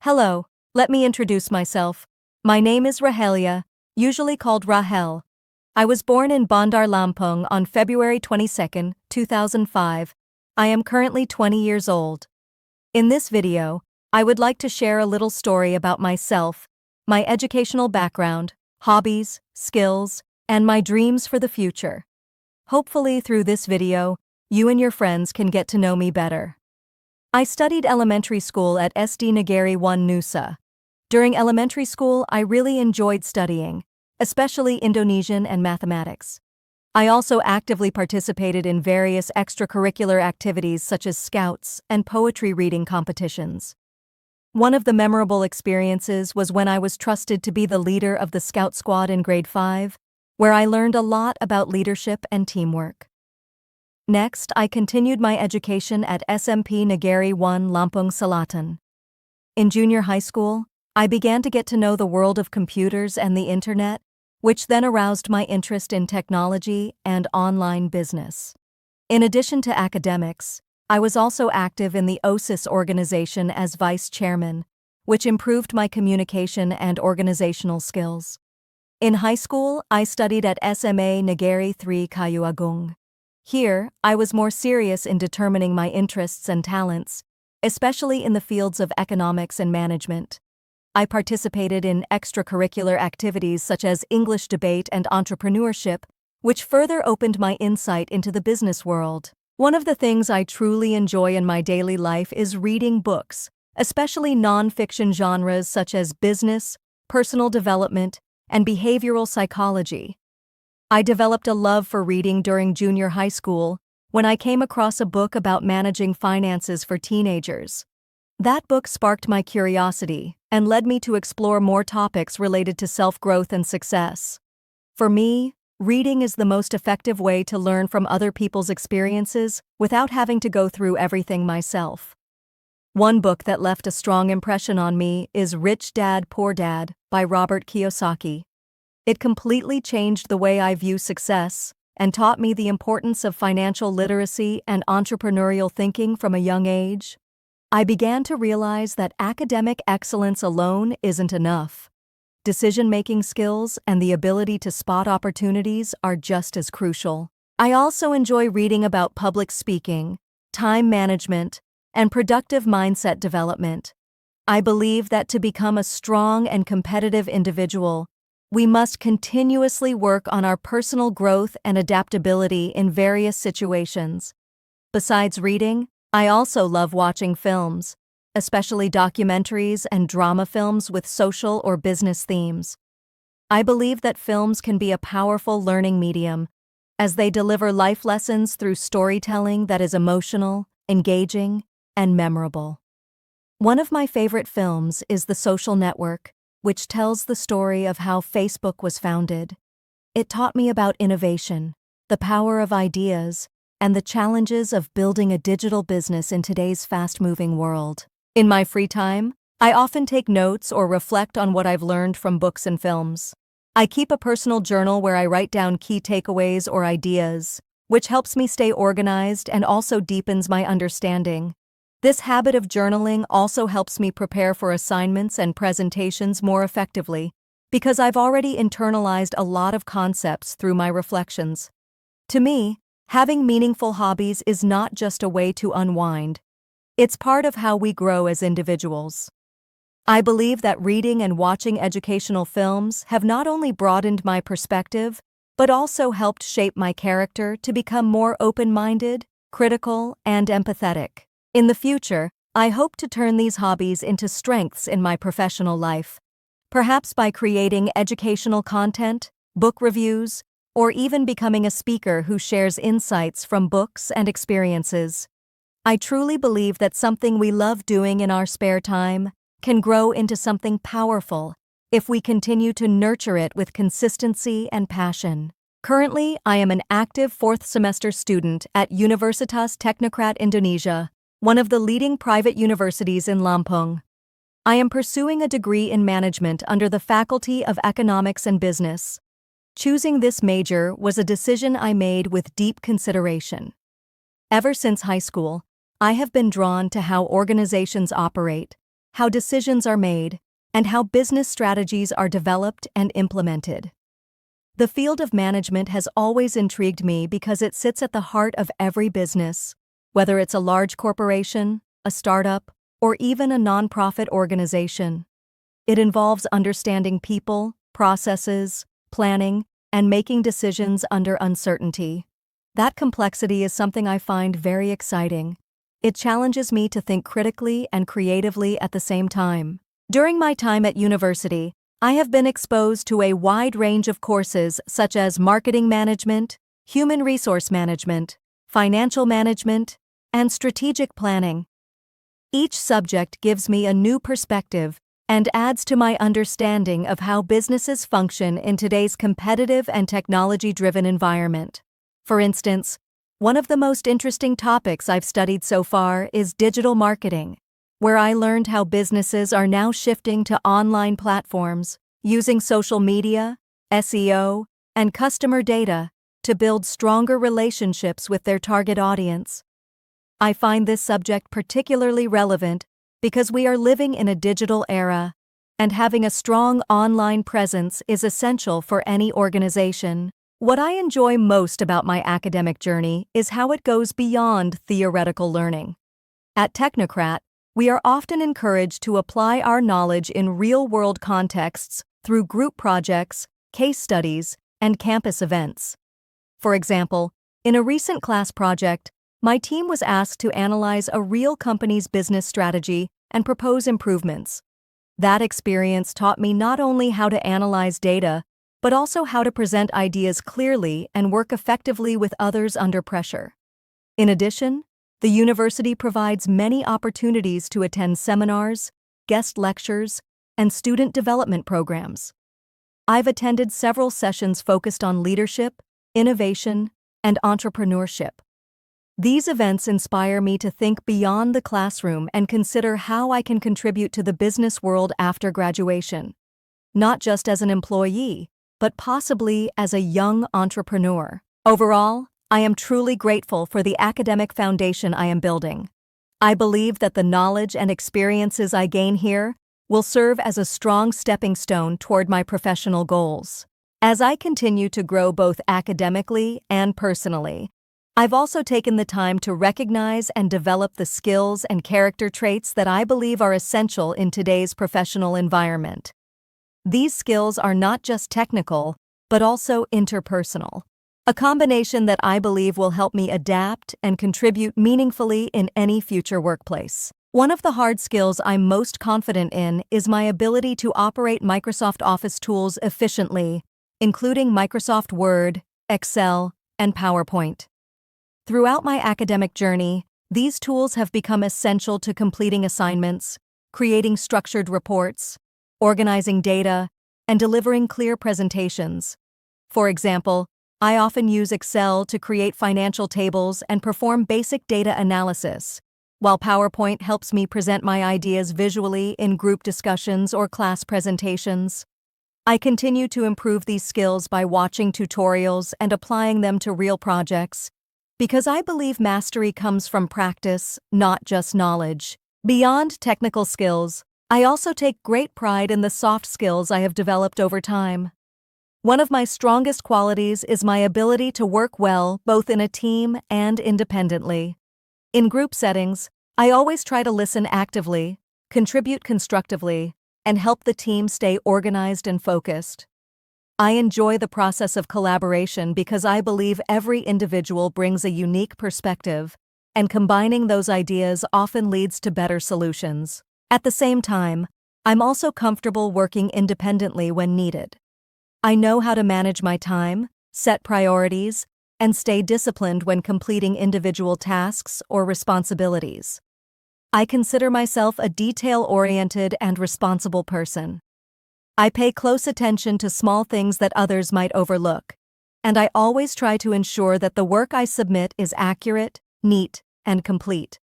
Hello, let me introduce myself. My name is Rahelia, usually called Rahel. I was born in Bandar Lampung on February 22, 2005. I am currently 20 years old. In this video, I would like to share a little story about myself, my educational background, hobbies, skills, and my dreams for the future. Hopefully through this video, you and your friends can get to know me better. I studied elementary school at SD Negeri 1 Nusa. During elementary school, I really enjoyed studying, especially Indonesian and mathematics. I also actively participated in various extracurricular activities such as scouts and poetry reading competitions. One of the memorable experiences was when I was trusted to be the leader of the scout squad in grade 5, where I learned a lot about leadership and teamwork. Next, I continued my education at SMP Negeri 1 Lampung Selatan. In junior high school, I began to get to know the world of computers and the internet, which then aroused my interest in technology and online business. In addition to academics, I was also active in the OSIS organization as vice chairman, which improved my communication and organizational skills. In high school, I studied at SMA Negeri 3 Kayu Agung. Here, I was more serious in determining my interests and talents, especially in the fields of economics and management. I participated in extracurricular activities such as English debate and entrepreneurship, which further opened my insight into the business world. One of the things I truly enjoy in my daily life is reading books, especially non-fiction genres such as business, personal development, and behavioral psychology. I developed a love for reading during junior high school when I came across a book about managing finances for teenagers. That book sparked my curiosity and led me to explore more topics related to self-growth and success. For me, reading is the most effective way to learn from other people's experiences without having to go through everything myself. One book that left a strong impression on me is Rich Dad, Poor Dad by Robert Kiyosaki. It completely changed the way I view success and taught me the importance of financial literacy and entrepreneurial thinking from a young age. I began to realize that academic excellence alone isn't enough. Decision-making skills and the ability to spot opportunities are just as crucial. I also enjoy reading about public speaking, time management, and productive mindset development. I believe that to become a strong and competitive individual, we must continuously work on our personal growth and adaptability in various situations. Besides reading, I also love watching films, especially documentaries and drama films with social or business themes. I believe that films can be a powerful learning medium, as they deliver life lessons through storytelling that is emotional, engaging, and memorable. One of my favorite films is The Social Network, which tells the story of how Facebook was founded. It taught me about innovation, the power of ideas, and the challenges of building a digital business in today's fast-moving world. In my free time, I often take notes or reflect on what I've learned from books and films. I keep a personal journal where I write down key takeaways or ideas, which helps me stay organized and also deepens my understanding. This habit of journaling also helps me prepare for assignments and presentations more effectively, because I've already internalized a lot of concepts through my reflections. To me, having meaningful hobbies is not just a way to unwind. It's part of how we grow as individuals. I believe that reading and watching educational films have not only broadened my perspective, but also helped shape my character to become more open-minded, critical, and empathetic. In the future, I hope to turn these hobbies into strengths in my professional life, perhaps by creating educational content, book reviews, or even becoming a speaker who shares insights from books and experiences. I truly believe that something we love doing in our spare time can grow into something powerful if we continue to nurture it with consistency and passion. Currently, I am an active fourth-semester student at Universitas Teknokrat Indonesia, one of the leading private universities in Lampung. I am pursuing a degree in management under the Faculty of Economics and Business. Choosing this major was a decision I made with deep consideration. Ever since high school, I have been drawn to how organizations operate, how decisions are made, and how business strategies are developed and implemented. The field of management has always intrigued me because it sits at the heart of every business, whether it's a large corporation, a startup, or even a nonprofit organization. It involves understanding people, processes, planning, and making decisions under uncertainty. That complexity is something I find very exciting. It challenges me to think critically and creatively at the same time. During my time at university, I have been exposed to a wide range of courses such as marketing management, human resource management, financial management, and strategic planning. Each subject gives me a new perspective and adds to my understanding of how businesses function in today's competitive and technology-driven environment. For instance, one of the most interesting topics I've studied so far is digital marketing, where I learned how businesses are now shifting to online platforms, using social media, SEO, and customer data to build stronger relationships with their target audience. I find this subject particularly relevant because we are living in a digital era, and having a strong online presence is essential for any organization. What I enjoy most about my academic journey is how it goes beyond theoretical learning. At Technocrat, we are often encouraged to apply our knowledge in real-world contexts through group projects, case studies, and campus events. For example, in a recent class project, my team was asked to analyze a real company's business strategy and propose improvements. That experience taught me not only how to analyze data, but also how to present ideas clearly and work effectively with others under pressure. In addition, the university provides many opportunities to attend seminars, guest lectures, and student development programs. I've attended several sessions focused on leadership, innovation, and entrepreneurship. These events inspire me to think beyond the classroom and consider how I can contribute to the business world after graduation, not just as an employee, but possibly as a young entrepreneur. Overall, I am truly grateful for the academic foundation I am building. I believe that the knowledge and experiences I gain here will serve as a strong stepping stone toward my professional goals. As I continue to grow both academically and personally, I've also taken the time to recognize and develop the skills and character traits that I believe are essential in today's professional environment. These skills are not just technical, but also interpersonal, a combination that I believe will help me adapt and contribute meaningfully in any future workplace. One of the hard skills I'm most confident in is my ability to operate Microsoft Office tools efficiently, including Microsoft Word, Excel, and PowerPoint. Throughout my academic journey, these tools have become essential to completing assignments, creating structured reports, organizing data, and delivering clear presentations. For example, I often use Excel to create financial tables and perform basic data analysis, while PowerPoint helps me present my ideas visually in group discussions or class presentations. I continue to improve these skills by watching tutorials and applying them to real projects, because I believe mastery comes from practice, not just knowledge. Beyond technical skills, I also take great pride in the soft skills I have developed over time. One of my strongest qualities is my ability to work well both in a team and independently. In group settings, I always try to listen actively, contribute constructively, and help the team stay organized and focused. I enjoy the process of collaboration because I believe every individual brings a unique perspective, and combining those ideas often leads to better solutions. At the same time, I'm also comfortable working independently when needed. I know how to manage my time, set priorities, and stay disciplined when completing individual tasks or responsibilities. I consider myself a detail-oriented and responsible person. I pay close attention to small things that others might overlook, and I always try to ensure that the work I submit is accurate, neat, and complete.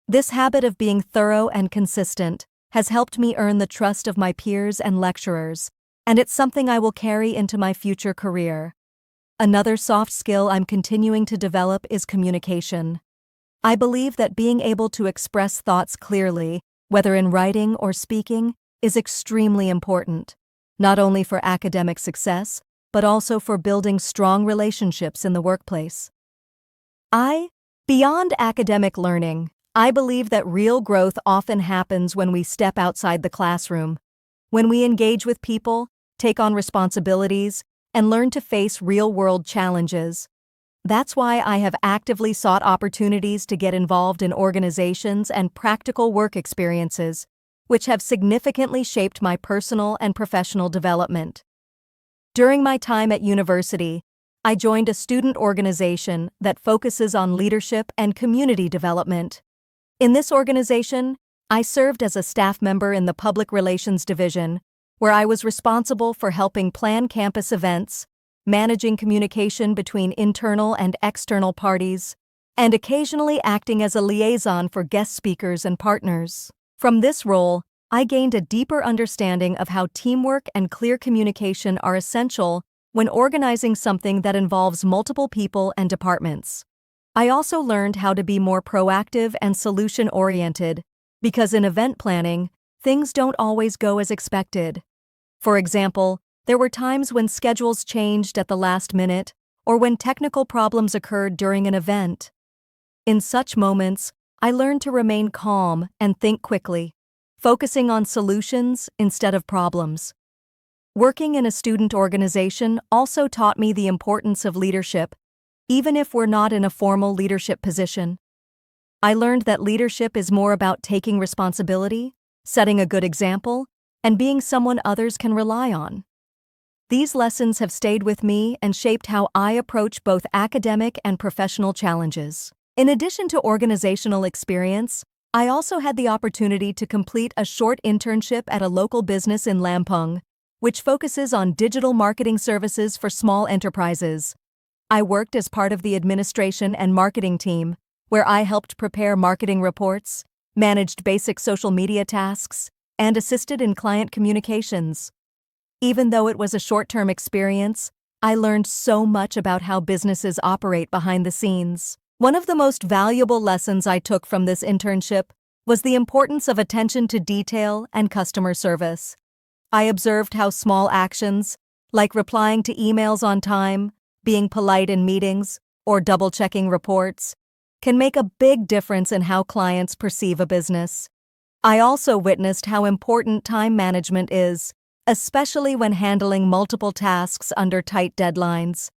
This habit of being thorough and consistent has helped me earn the trust of my peers and lecturers, and it's something I will carry into my future career. Another soft skill I'm continuing to develop is communication. I believe that being able to express thoughts clearly whether in writing or speaking, is extremely important, not only for academic success, but also for building strong relationships in the workplace. Beyond academic learning, I believe that real growth often happens when we step outside the classroom, when we engage with people, take on responsibilities, and learn to face real-world challenges. That's why I have actively sought opportunities to get involved in organizations and practical work experiences, which have significantly shaped my personal and professional development. During my time at university, I joined a student organization that focuses on leadership and community development. In this organization, I served as a staff member in the Public Relations Division, where I was responsible for helping plan campus events, managing communication between internal and external parties, and occasionally acting as a liaison for guest speakers and partners. From this role, I gained a deeper understanding of how teamwork and clear communication are essential when organizing something that involves multiple people and departments. I also learned how to be more proactive and solution-oriented, because in event planning, things don't always go as expected. For example, there were times when schedules changed at the last minute or when technical problems occurred during an event. In such moments, I learned to remain calm and think quickly, focusing on solutions instead of problems. Working in a student organization also taught me the importance of leadership, even if we're not in a formal leadership position. I learned that leadership is more about taking responsibility, setting a good example, and being someone others can rely on. These lessons have stayed with me and shaped how I approach both academic and professional challenges. In addition to organizational experience, I also had the opportunity to complete a short internship at a local business in Lampung, which focuses on digital marketing services for small enterprises. I worked as part of the administration and marketing team, where I helped prepare marketing reports, managed basic social media tasks, and assisted in client communications. Even though it was a short-term experience, I learned so much about how businesses operate behind the scenes. One of the most valuable lessons I took from this internship was the importance of attention to detail and customer service. I observed how small actions, like replying to emails on time, being polite in meetings, or double-checking reports, can make a big difference in how clients perceive a business. I also witnessed how important time management is, especially when handling multiple tasks under tight deadlines.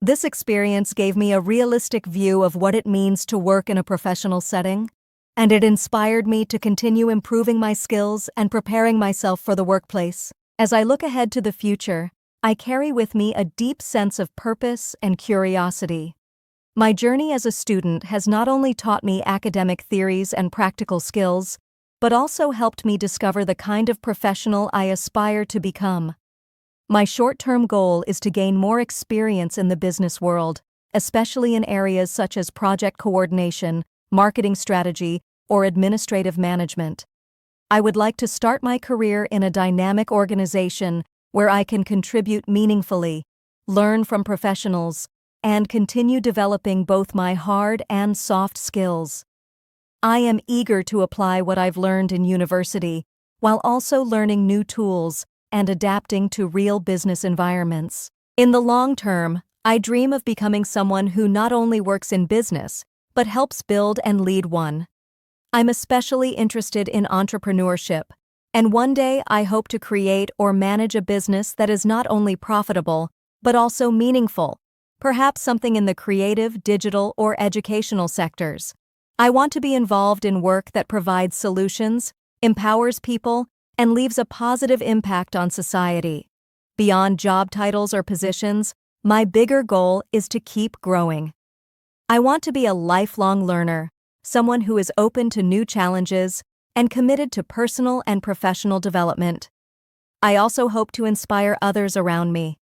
This experience gave me a realistic view of what it means to work in a professional setting, and it inspired me to continue improving my skills and preparing myself for the workplace. As I look ahead to the future, I carry with me a deep sense of purpose and curiosity. My journey as a student has not only taught me academic theories and practical skills, but also helped me discover the kind of professional I aspire to become. My short-term goal is to gain more experience in the business world, especially in areas such as project coordination, marketing strategy, or administrative management. I would like to start my career in a dynamic organization where I can contribute meaningfully, learn from professionals, and continue developing both my hard and soft skills. I am eager to apply what I've learned in university, while also learning new tools and adapting to real business environments. In the long term, I dream of becoming someone who not only works in business, but helps build and lead one. I'm especially interested in entrepreneurship, and one day I hope to create or manage a business that is not only profitable, but also meaningful, perhaps something in the creative, digital, or educational sectors. I want to be involved in work that provides solutions, empowers people, and leaves a positive impact on society. Beyond job titles or positions, my bigger goal is to keep growing. I want to be a lifelong learner, someone who is open to new challenges and committed to personal and professional development. I also hope to inspire others around me,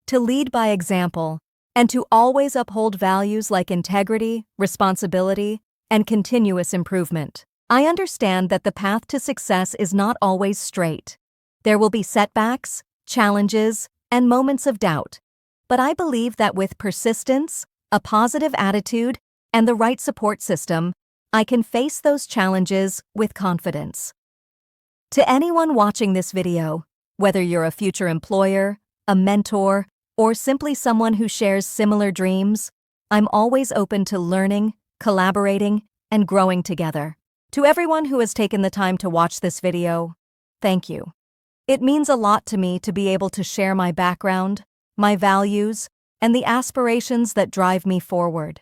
to lead by example, and to always uphold values like integrity, responsibility, and continuous improvement. I understand that the path to success is not always straight. There will be setbacks, challenges, and moments of doubt. But I believe that with persistence, a positive attitude, and the right support system, I can face those challenges with confidence. To anyone watching this video, whether you're a future employer, a mentor, or simply someone who shares similar dreams, I'm always open to learning, collaborating, and growing together. To everyone who has taken the time to watch this video, thank you. It means a lot to me to be able to share my background, my values, and the aspirations that drive me forward.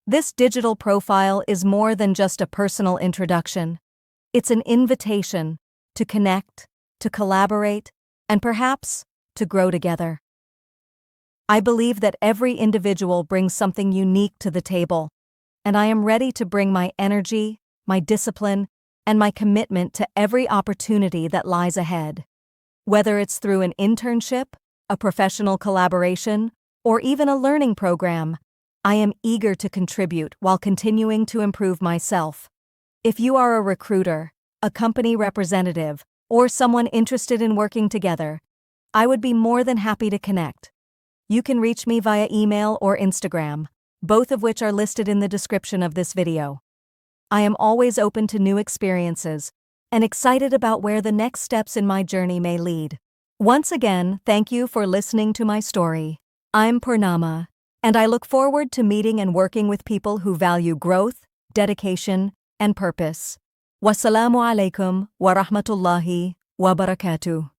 This digital profile is more than just a personal introduction. It's an invitation to connect, to collaborate, and perhaps to grow together. I believe that every individual brings something unique to the table, and I am ready to bring my energy, my discipline, and my commitment to every opportunity that lies ahead. Whether it's through an internship, a professional collaboration, or even a learning program, I am eager to contribute while continuing to improve myself. If you are a recruiter, a company representative, or someone interested in working together, I would be more than happy to connect. You can reach me via email or Instagram, both of which are listed in the description of this video. I am always open to new experiences and excited about where the next steps in my journey may lead. Once again, thank you for listening to my story. I'm Purnama, and I look forward to meeting and working with people who value growth, dedication, and purpose. Wassalamu alaikum wa rahmatullahi wa barakatuh.